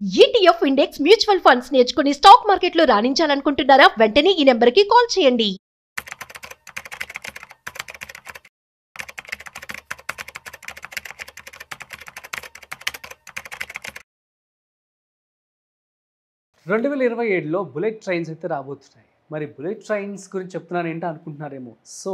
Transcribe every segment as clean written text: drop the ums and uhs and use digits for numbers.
ETF index mutual funds నేర్చుకుని stock మార్కెట్లో రాణించాలనుకుంటున్నారా? వెంటనే ఈ నెంబర్కి కాల్ చేయండి. రెండు వేల 27లో బుల్లెట్ ట్రైన్స్ అయితే రాబోతున్నాయి. మరి బుల్లెట్ ట్రైన్స్ గురించి చెప్తున్నాను ఏంటో అనుకుంటున్నారేమో. సో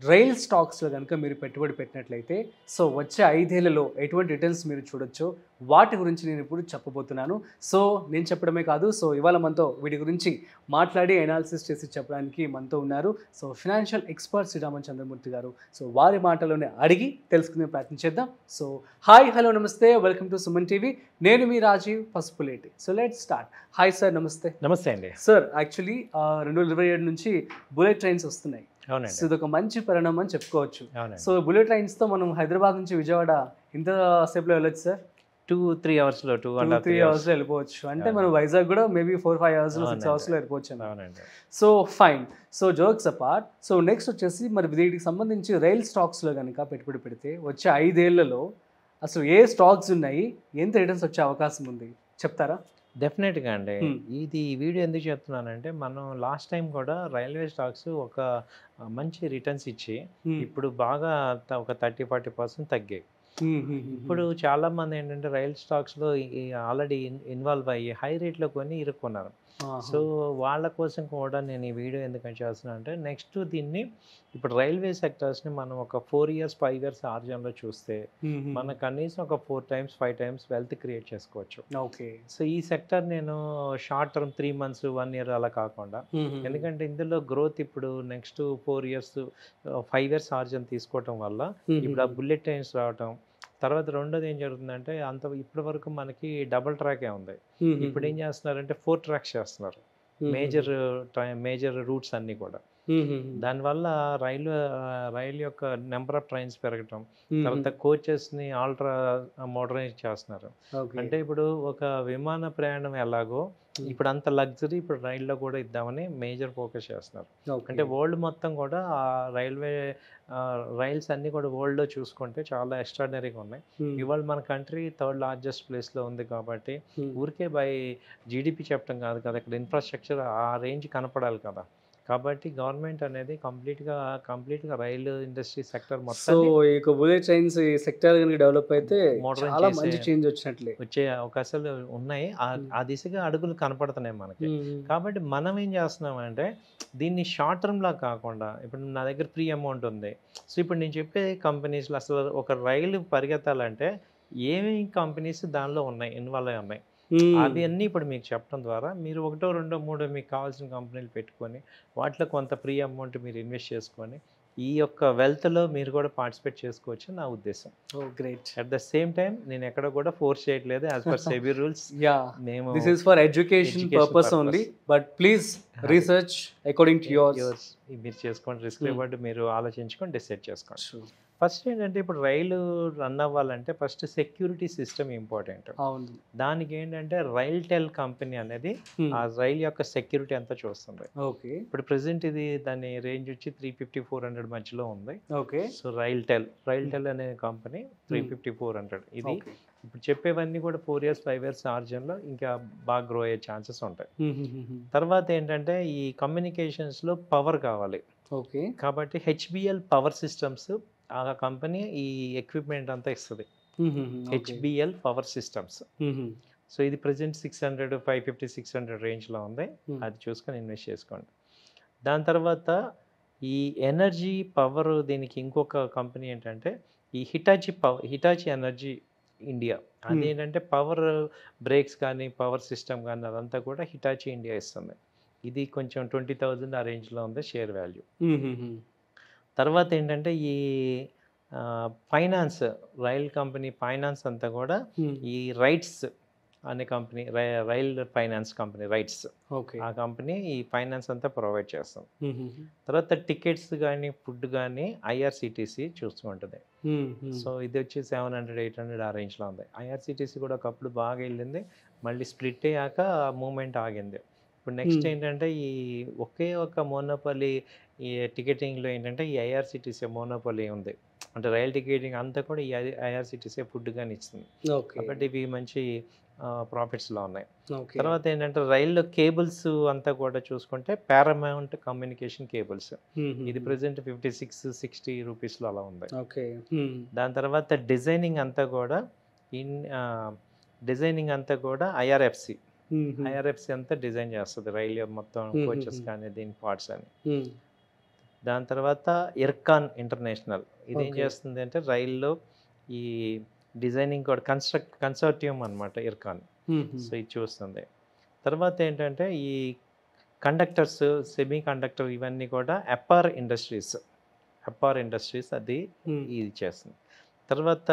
రైల్ స్టాక్స్లో కనుక మీరు పెట్టుబడి పెట్టినట్లయితే సో వచ్చే 5 ఏళ్లలో ఎటువంటి రిటర్న్స్ మీరు చూడొచ్చో వాటి గురించి నేను ఇప్పుడు చెప్పబోతున్నాను. సో నేను చెప్పడమే కాదు, సో ఇవాళ మనతో వీటి గురించి మాట్లాడి అనాలిసిస్ చేసి చెప్పడానికి మనతో ఉన్నారు. So financial expert Sriraman Chandramurthy గారు. సో వారి మాటలోనే అడిగి తెలుసుకునే ప్రయత్నం చేద్దాం. సో హాయ్, హలో, నమస్తే, వెల్కమ్ టు సుమన్ టీవీ. నేను మీ Rajeev Pasupuleti. So let's start. Hi sir, నమస్తే. నమస్తే అండి. సార్, యాక్చువల్లీ 2027 నుంచి బుల్లెట్ ట్రైన్స్ వస్తున్నాయి. అవునండి. సో ఇదొక మంచి పరిణామం అని చెప్పుకోవచ్చు. అవునండి. సో బుల్లెట్ ట్రైన్స్తో మనం హైదరాబాద్ నుంచి విజయవాడ ఇంత సేపులో వెళ్ళొచ్చు సార్? 2-3 అవర్స్లో 2-3 అవర్స్లో వెళ్ళిపోవచ్చు. అంటే మనం వైజాగ్ కూడా మేబీ 4-5 అవర్స్లో 6 అవర్స్లో వెళ్ళిపోవచ్చు. అవునండి. So fine. So jokes apart, so next వచ్చేసి మరి వీటికి సంబంధించి రైల్ స్టాక్స్లో కనుక పెట్టుబడి పెడితే వచ్చే 5 ఏళ్లలో అసలు ఏ స్టాక్స్ ఉన్నాయి, ఎంత రిటర్న్స్ వచ్చే అవకాశం ఉంది చెప్తారా? డెఫినెట్గా అండి. ఇది వీడియో ఎందుకు చెప్తున్నానంటే, మనం లాస్ట్ టైం కూడా రైల్వే స్టాక్స్ ఒక మంచి రిటర్న్స్ ఇచ్చి ఇప్పుడు బాగా ఒక 30-40% తగ్గాయి. ఇప్పుడు చాలా మంది ఏంటంటే రైల్ స్టాక్స్లో ఆల్రెడీ ఇన్వాల్వ్ అయ్యి హై రేట్లో కొని ఇరుక్కున్నారు. సో వాళ్ళ కోసం కూడా నేను ఈ వీడియో ఎందుకని చేస్తున్నాను అంటే, నెక్స్ట్ దీన్ని ఇప్పుడు రైల్వే సెక్టర్స్ని మనం ఒక 4 years 5 years ఆర్జన్లో చూస్తే మనం కనీసం ఒక 4 times 5 times వెల్త్ క్రియేట్ చేసుకోవచ్చు. ఓకే. సో ఈ సెక్టర్ నేను షార్ట్ టర్మ్ 3 months 1 year అలా కాకుండా, ఎందుకంటే ఇందులో గ్రోత్ ఇప్పుడు నెక్స్ట్ 4 years 5 years ఆర్జన్ తీసుకోవటం వల్ల ఇప్పుడు ఆ బుల్లెట్ ట్రైన్స్ రావటం, తర్వాత రెండోది ఏం జరుగుతుందంటే, ఇప్పటి వరకు మనకి డబుల్ ట్రాకే ఉంది. ఇప్పుడు ఏం చేస్తున్నారంటే 4 tracks చేస్తున్నారు, మేజర్ రూట్స్ అన్నీ కూడా. దానివల్ల రైలు యొక్క నెంబర్ ఆఫ్ ట్రైన్స్ పెరగటం, తర్వాత కోచెస్ని ఆల్ట్రా మోడర్నైజ్ చేస్తున్నారు. అంటే ఇప్పుడు ఒక విమాన ప్రయాణం ఎలాగో ఇప్పుడు అంత లగ్జరీ ఇప్పుడు రైల్లో కూడా ఇద్దామని మేజర్ ఫోకస్ చేస్తున్నారు. అంటే వరల్డ్ మొత్తం కూడా ఆ రైల్స్ అన్నీ కూడా వరల్డ్లో చూసుకుంటే చాలా ఎక్స్ట్రాడినరీగా ఉన్నాయి. ఇవాళ మన కంట్రీ 3rd largest ప్లేస్లో ఉంది కాబట్టి ఊరికే బై జీడిపి చెప్పడం కాదు కదా, ఇక్కడ ఇన్ఫ్రాస్ట్రక్చర్ ఆ రేంజ్ కనపడాలి కదా. కాబట్టి గవర్నమెంట్ అనేది కంప్లీట్గా రైలు ఇండస్ట్రీ సెక్టర్ మొత్తం ఇక బుల్లెట్ ట్రైన్స్ సెక్టర్ కనుక డెవలప్ అయితే చాలా మంచి చేంజ్ వచ్చినట్లే వచ్చే అవకాశాలు ఉన్నాయి. ఆ దిశగా అడుగులు కనపడుతున్నాయి మనకి. కాబట్టి మనం ఏం చేస్తున్నామంటే, దీన్ని షార్ట్ టర్మ్లా కాకుండా, ఇప్పుడు నా దగ్గర ఫ్రీ అమౌంట్ ఉంది. సో ఇప్పుడు నేను చెప్పే కంపెనీస్లో అసలు ఒక రైలు పరిగెత్తాలంటే ఏమేమి కంపెనీస్ దానిలో ఉన్నాయి, ఇన్వాల్వ్ అయి ఉన్నాయి, అవి అన్నీ ఇప్పుడు మీకు చెప్పడం ద్వారా మీరు 1, 2, 3 మీకు కావాల్సిన కంపెనీలు పెట్టుకొని వాటిలో కొంత ఫ్రీ అమౌంట్ మీరు ఇన్వెస్ట్ చేసుకొని ఈ యొక్క వెల్త్లో మీరు కూడా పార్టిసిపేట్ చేసుకోవచ్చు నా ఉద్దేశం. Great. At the same time నేను ఎక్కడ కూడా ఫోర్స్ చేయట్లేదు. యాజ్ పర్ సెబీ రూల్స్, మేము this is for education purpose only, but please research according to yours. మీరు చేసుకోండి, రిస్క్ రివార్డ్ మీరు ఆలోచించుకొని డిసైడ్ చేసుకోండి. ఫస్ట్ ఏంటంటే, ఇప్పుడు రైలు రన్ అవ్వాలంటే ఫస్ట్ సెక్యూరిటీ సిస్టమ్ ఇంపార్టెంట్. దానికి ఏంటంటే రైల్టెల్ కంపెనీ అనేది ఆ రైల్ యొక్క సెక్యూరిటీ అంతా చూస్తుంది. ఓకే. ఇప్పుడు ప్రెసెంట్ ఇది దాని రేంజ్ వచ్చి 350-400 మధ్యలో ఉంది. ఓకే. సో రైల్టెల్ అనే కంపెనీ 350-400. ఇది ఇప్పుడు చెప్పేవన్నీ కూడా 4 years 5 years ఆర్జన్లో ఇంకా బాగా గ్రో అయ్యే ఛాన్సెస్ ఉంటాయి. తర్వాత ఏంటంటే, ఈ కమ్యూనికేషన్స్లో పవర్ కావాలి. ఓకే. కాబట్టి హెచ్బిఎల్ పవర్ సిస్టమ్స్ ఆ కంపెనీ ఈ ఎక్విప్మెంట్ అంతా ఇస్తుంది. HBL power systems. సో ఇది ప్రజెంట్ 550-600 రేంజ్లో ఉంది. అది చూసుకొని ఇన్వెస్ట్ చేసుకోండి. దాని తర్వాత ఈ ఎనర్జీ పవర్, దీనికి ఇంకొక కంపెనీ ఏంటంటే ఈ హిటాచి ఎనర్జీ ఇండియా. అదేంటంటే పవర్ బ్రేక్స్ కానీ పవర్ సిస్టమ్ కానీ అదంతా కూడా హిటాచి ఇండియా ఇస్తుంది. ఇది కొంచెం 20,000 ఆ రేంజ్లో ఉంది షేర్ వాల్యూ. తర్వాత ఏంటంటే ఈ ఫైనాన్స్, రైల్ కంపెనీ ఫైనాన్స్ అంతా కూడా ఈ రైట్స్ అనే company, rail finance company rights, ఆ కంపెనీ ఈ ఫైనాన్స్ అంతా ప్రొవైడ్ చేస్తాం. తర్వాత టికెట్స్ కానీ ఫుడ్ కానీ ఐఆర్సిటీసీ చూసుకుంటుంది. సో ఇది వచ్చి 700-800 ఆ రేంజ్లో ఉంది. ఐఆర్సిటీసీ కూడా ఒకప్పుడు బాగా వెళ్ళింది, మళ్ళీ స్ప్లిట్ అయ్యాక మూమెంట్ ఆగింది. ఇప్పుడు నెక్స్ట్ ఏంటంటే ఈ ఒకే ఒక మోనోపలి ఈ టికెటింగ్లో ఏంటంటే ఈ ఐఆర్సిటీసీ మోనోపలి ఉంది. అంటే రైల్ టికెటింగ్ అంతా కూడా ఈ ఐఆర్సిటీసీ ఫుడ్ కానీ ఇస్తుంది. కాబట్టి ఇవి మంచి ప్రాఫిట్స్లో ఉన్నాయి. ఓకే. తర్వాత ఏంటంటే రైల్లో కేబుల్స్ అంతా కూడా చూసుకుంటే పారామౌంట్ కమ్యూనికేషన్ కేబుల్స్, ఇది ప్రజెంట్ 56-60 రూపీస్లో అలా ఉంది. ఓకే. దాని తర్వాత డిజైనింగ్ అంతా కూడా ఐఆర్ఎఫ్సి అంతా డిజైన్ చేస్తుంది రైలు మొత్తం, కోచెస్ కానీ దీని పార్ట్స్ అని. దాని తర్వాత ఇర్కాన్ ఇంటర్నేషనల్, ఇది ఏం చేస్తుంది అంటే రైల్లో ఈ డిజైనింగ్ కూడా కన్సార్టియం అనమాట ఇర్కాన్. సో ఇది చూస్తుంది. తర్వాత ఏంటంటే ఈ కండక్టర్స్, సెమీ కండక్టర్ ఇవన్నీ కూడా అపార్ ఇండస్ట్రీస్ అది ఇది చేస్తుంది. తర్వాత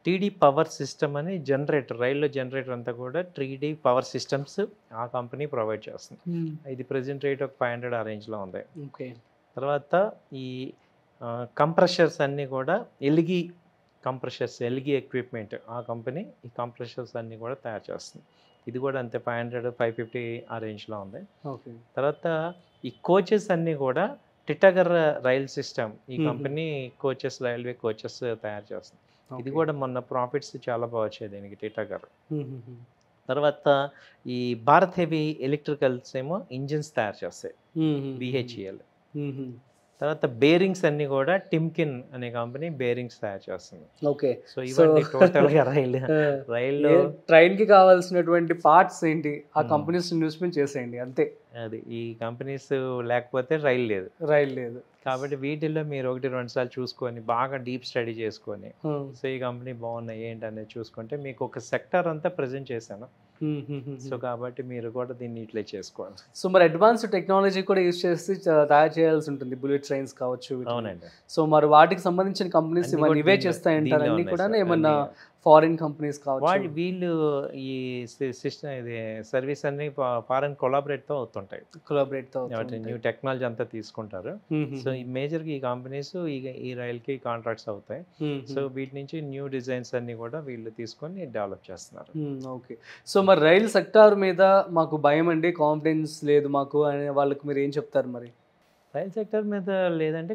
టీడీ పవర్ సిస్టమ్ అని జనరేటర్, రైల్లో జనరేటర్ అంతా కూడా టీడీ పవర్ సిస్టమ్స్ ఆ కంపెనీ ప్రొవైడ్ చేస్తుంది. ఇది ప్రెజెంట్ రేట్ ఒక 500 ఆ రేంజ్లో ఉంది. ఓకే. తర్వాత ఈ కంప్రెషర్స్ అన్నీ కూడా ఎల్గి ఎక్విప్మెంట్, ఆ కంపెనీ ఈ కంప్రెషర్స్ అన్నీ కూడా తయారు చేస్తుంది. ఇది కూడా అంతే 500-550 ఆ రేంజ్లో ఉంది. ఓకే. తర్వాత ఈ కోచెస్ అన్నీ కూడా టిటాగర్ రైల్ సిస్టమ్, ఈ కంపెనీ రైల్వే కోచెస్ తయారు చేస్తుంది. ఇది కూడా మొన్న ప్రాఫిట్స్ చాలా బాగా వచ్చాయి దీనికి, టిటాగర్. తర్వాత ఈ భారత్ హెవీ ఎలక్ట్రికల్స్ ఏమో ఇంజిన్స్ తయారు చేస్తాయి, BHEL. తర్వాత బేరింగ్స్ అన్ని కూడా టిమ్కిన్ అనే కంపెనీ బేరింగ్స్ తయారు చేస్తుంది. ఓకే. సో ఇవన్నీ టోటల్గా రైల్లో ట్రైన్కి కావాల్సినటువంటి పార్ట్స్ ఏంటి ఆ కంపెనీస్ ఇన్వెస్ట్మెంట్ చేసేయండి అంతే. అది ఈ కంపెనీస్ లేకపోతే రైలు లేదు. కాబట్టి వీటిల్లో మీరు 1-2 సార్లు చూసుకొని బాగా డీప్ స్టడీ చేసుకొని సో ఈ కంపెనీ బాగున్నాయి ఏంటి అనేది చూసుకుంటే మీకు ఒక సెక్టర్ అంతా ప్రజెంట్ చేశాను. సో కాబట్టి మీరు కూడా దీన్ని ఇట్లా చేసుకోవాలి. సో మరి అడ్వాన్స్డ్ టెక్నాలజీ కూడా యూజ్ చేసి తయారు చేయాల్సి ఉంటుంది బుల్లెట్ ట్రైన్స్ కావచ్చు. అవునండి. సో మరి వాటికి సంబంధించిన కంపెనీస్ ఇవే చేస్తాయంటారు అన్ని కూడా, ఏమన్నా ఫారిన్ కంపెనీస్ కావచ్చు? వీళ్ళు ఈ సిస్టమ్ ఇది సర్వీస్ అన్ని ఫారెన్ కొలాబరేట్తో అవుతుంటాయి, న్యూ టెక్నాలజీ అంతా తీసుకుంటారు. సో ఈ మేజర్గా ఈ కంపెనీస్ ఈ రైల్కి కాంట్రాక్ట్స్ అవుతాయి. సో వీటి నుంచి న్యూ డిజైన్స్ అన్ని కూడా వీళ్ళు తీసుకొని డెవలప్ చేస్తున్నారు. ఓకే. సో మరి రైల్ సెక్టార్ మీద మాకు భయం అండి, కాన్ఫిడెన్స్ లేదు మాకు అనే వాళ్ళకి మీరు ఏం చెప్తారు? మరి రైల్ సెక్టర్ మీద లేదంటే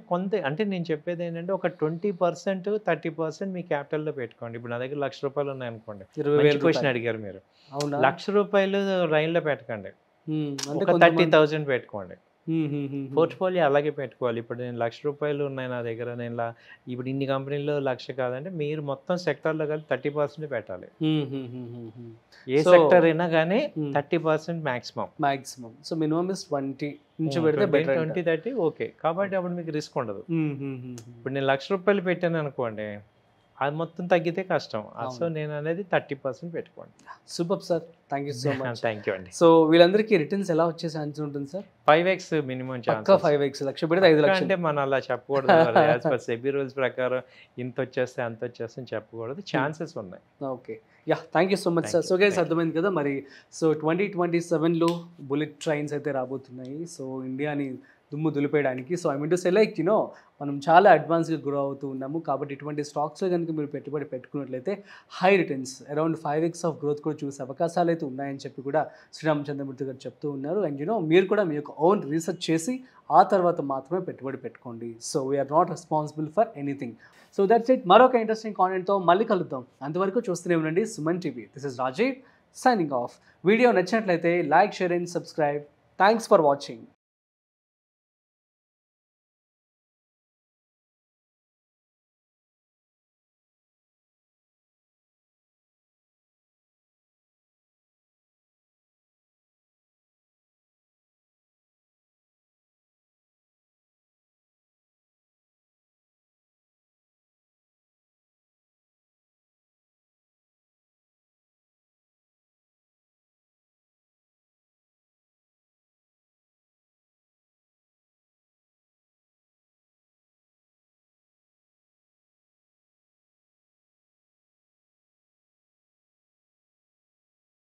అంటే నేను చెప్పేది ఏంటంటే ఒక 20%-30% మీ క్యాపిటల్లో పెట్టుకోండి. ఇప్పుడు నా దగ్గర ₹1,00,000 ఉన్నాయనుకోండి, 20,000 క్వశ్చన్ అడిగారు మీరు, ₹1,00,000 రైల్లో పెట్టకండి, ఒక 30,000 పెట్టుకోండి. పోర్ట్ఫోలియో అలాగే పెట్టుకోవాలి. ఇప్పుడు నేను ₹1,00,000 ఉన్నాయి నా దగ్గర, నేను ఇప్పుడు ఇన్ని కంపెనీల్లో 1,00,000 కాదంటే మీరు మొత్తం సెక్టార్లో కలిపి 30% పెట్టాలి. ఏ సెక్టర్ అయినా కానీ 30% మాక్సిమం. సో మినిమం ఇస్ 20 నుంచి పెడితే 20-30 ఓకే. కాబట్టి అప్పుడు మీకు రిస్క్ ఉండదు. ఇప్పుడు నేను ₹1,00,000 పెట్టాను అనుకోండి, అది మొత్తం తగ్గితే కష్టం. సో నేను అనేది 30% పెట్టుకోండి. Super sir, thank you so much. Thank you అండి. సో వీళ్ళందరికీ రిటర్న్స్ ఎలా వచ్చే ఛాన్స్ ఉంటుంది sir? 5x minimum chance. 5x లక్ష పెడితే 5,00,000 అంటే మనం అలా చెప్పకూడదు. యాజ్ పర్ సెబీ రూల్స్ ప్రకారం ఇంత వచ్చేస్తే అంత వచ్చేస్తే చెప్పకూడదు, ఛాన్సెస్ ఉన్నాయి. Okay. Thank you so much sir. So guys అర్థమైంది కదా మరి. సో 2027లో బుల్లెట్ ట్రైన్స్ అయితే రాబోతున్నాయి. సో ఇండియాని దుమ్ము దులిపేయడానికి. So I mean to say like మనం చాలా అడ్వాన్స్గా గ్రో అవుతూ ఉన్నాము. కాబట్టి ఇటువంటి స్టాక్స్లో కనుక మీరు పెట్టుబడి పెట్టుకున్నట్లయితే high returns around 5x of growth కూడా చూసే అవకాశాలు అయితే ఉన్నాయని చెప్పి కూడా శ్రీరామచంద్రమూర్తి గారు చెప్తూ ఉన్నారు. అండ్ మీరు కూడా మీ యొక్క ఓన్ రీసెర్చ్ చేసి ఆ తర్వాత మాత్రమే పెట్టుబడి పెట్టుకోండి. So we are not responsible for anything. So that's it. మరొక ఇంట్రెస్టింగ్ కాంటెంట్తో మళ్ళీ కలుద్దాం. అంతవరకు చూస్తూనే ఉండండి Suman TV. This is Rajeev signing off. Video నచ్చినట్లయితే like, share and subscribe. Thanks for watching.